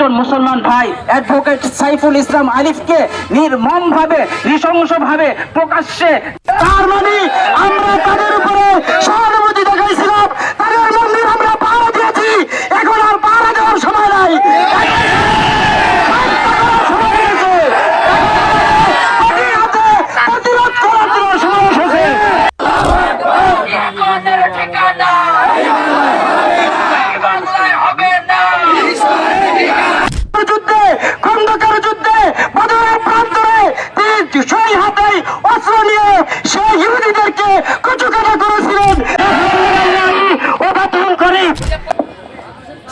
একজন মুসলমান ভাই অ্যাডভোকেট সাইফুল ইসলাম আলিফকে নির্মমভাবে নৃশংসভাবে প্রকাশ্যে, তার মানে আমরা তাদের উপরে সহানুভূতি দেখাইছিলাম, তাদের মন্দির আমরা পাহারা দিয়েছি, এখন আর পাহারা দেওয়ার সময় নাই। প্রতিরোধ করার জন্য সময় এসেছে। যুদ্ধে, খন্দকার যুদ্ধে, বদরের প্রান্তরে সেই হাতে অস্ত্র নিয়ে সেই ইহুদিদেরকে কচুকাটা করেছিলেন।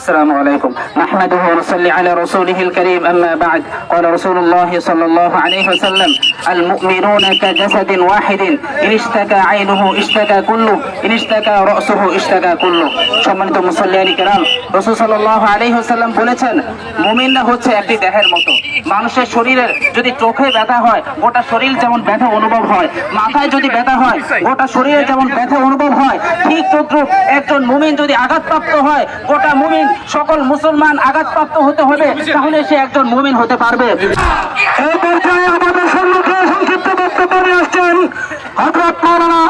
السلام عليكم نحمده ونصلي على رسوله الكريم أما بعد قال رسول الله صلى الله عليه وسلم المؤمنون كجسد واحد إن اشتكى عينه اشتكى كله إن اشتكى رأسه اشتكى كله সম্মানিত মুসল্লিয়ানি কেরাম, রাসূল সাল্লাল্লাহু আলাইহি ওয়াসাল্লাম বলেছেন মুমিনরা হচ্ছে একটি দেহের মতো। মানুষের শরীরের যদি চোখে ব্যথা হয় গোটা শরীর যেমন ব্যথা অনুভব হয়, মাথায় যদি ব্যথা হয় গোটা শরীরে যেমন ব্যথা অনুভব হয়, ঠিক তদ্রুপ একজন মুমিন যদি আঘাতপ্রাপ্ত হয় গোটা মুমিন সকল মুসলমান আঘাতপ্রাপ্ত হতে হবে, তাহলে সে একজন মুমিন হতে পারবে। এই পর্যায়ে আমাদের সম্মুখে সংক্ষিপ্ত বক্তব্য নিয়ে আসছেন হযরত মাওলানা